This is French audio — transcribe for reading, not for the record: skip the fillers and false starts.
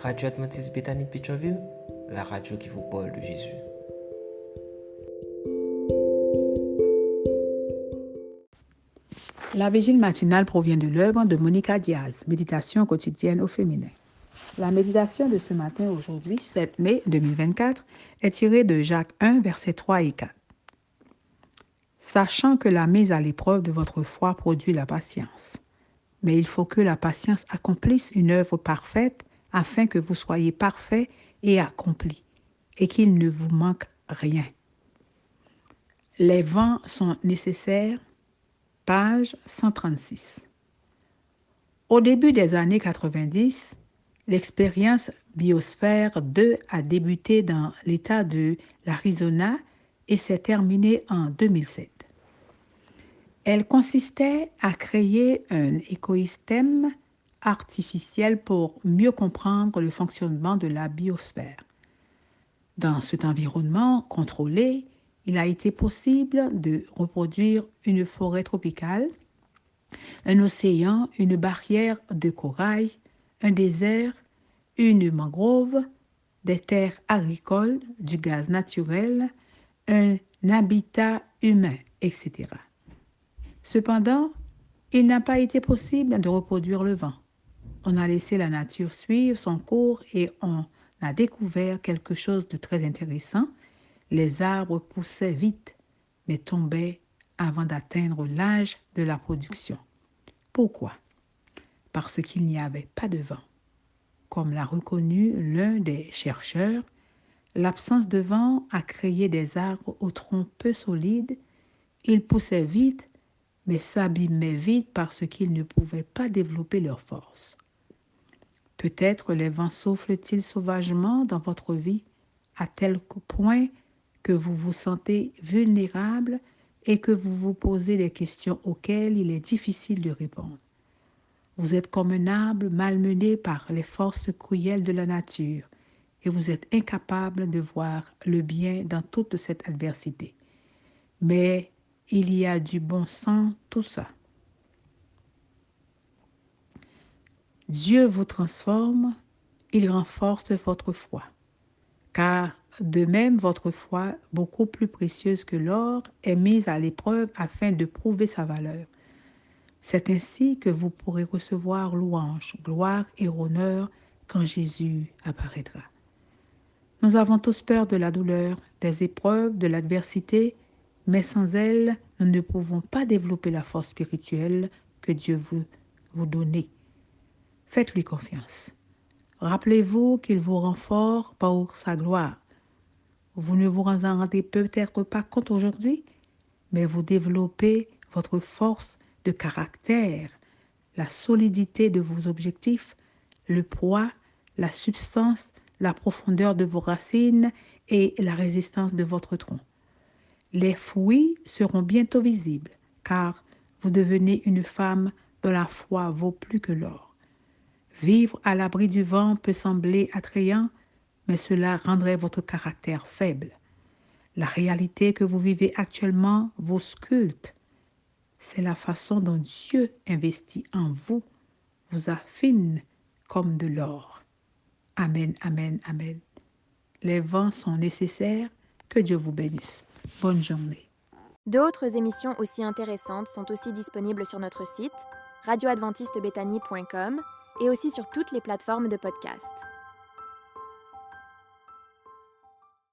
Radio Adventiste Bethany de Pétionville, la radio qui vous parle de Jésus. La vigile matinale provient de l'œuvre de Monica Diaz, Méditation quotidienne au féminin. La méditation de ce matin, aujourd'hui, 7 mai 2024, est tirée de Jacques 1, versets 3 et 4. Sachant que la mise à l'épreuve de votre foi produit la patience. Mais il faut que la patience accomplisse une œuvre parfaite afin que vous soyez parfaits et accomplis, et qu'il ne vous manque rien. Les vents sont nécessaires. Page 136. Au début des années 90, l'expérience Biosphère 2 a débuté dans l'État de l'Arizona et s'est terminée en 2007. Elle consistait à créer un écosystème artificiel pour mieux comprendre le fonctionnement de la biosphère. Dans cet environnement contrôlé, il a été possible de reproduire une forêt tropicale, un océan, une barrière de corail, un désert, une mangrove, des terres agricoles, du gaz naturel, un habitat humain, etc. Cependant, il n'a pas été possible de reproduire le vent. On a laissé la nature suivre son cours et on a découvert quelque chose de très intéressant. Les arbres poussaient vite, mais tombaient avant d'atteindre l'âge de la production. Pourquoi? Parce qu'il n'y avait pas de vent. Comme l'a reconnu l'un des chercheurs, l'absence de vent a créé des arbres au tronc peu solide. Ils poussaient vite, mais s'abîmaient vite parce qu'ils ne pouvaient pas développer leur force. Peut-être les vents soufflent-ils sauvagement dans votre vie à tel point que vous vous sentez vulnérable et que vous vous posez des questions auxquelles il est difficile de répondre. Vous êtes comme un arbre malmené par les forces cruelles de la nature et vous êtes incapable de voir le bien dans toute cette adversité. Mais il y a du bon sens tout ça. Dieu vous transforme, il renforce votre foi. Car de même votre foi, beaucoup plus précieuse que l'or, est mise à l'épreuve afin de prouver sa valeur. C'est ainsi que vous pourrez recevoir louange, gloire et honneur quand Jésus apparaîtra. Nous avons tous peur de la douleur, des épreuves, de l'adversité, mais sans elle, nous ne pouvons pas développer la force spirituelle que Dieu veut vous donner. Faites-lui confiance. Rappelez-vous qu'il vous rend fort pour sa gloire. Vous ne vous en rendez peut-être pas compte aujourd'hui, mais vous développez votre force de caractère, la solidité de vos objectifs, le poids, la substance, la profondeur de vos racines et la résistance de votre tronc. Les fruits seront bientôt visibles, car vous devenez une femme dont la foi vaut plus que l'or. Vivre à l'abri du vent peut sembler attrayant, mais cela rendrait votre caractère faible. La réalité que vous vivez actuellement vous sculpte. C'est la façon dont Dieu investit en vous, vous affine comme de l'or. Amen, amen, amen. Les vents sont nécessaires. Que Dieu vous bénisse. Bonne journée. D'autres émissions aussi intéressantes sont aussi disponibles sur notre site radioadventistebethany.com et aussi sur toutes les plateformes de podcast.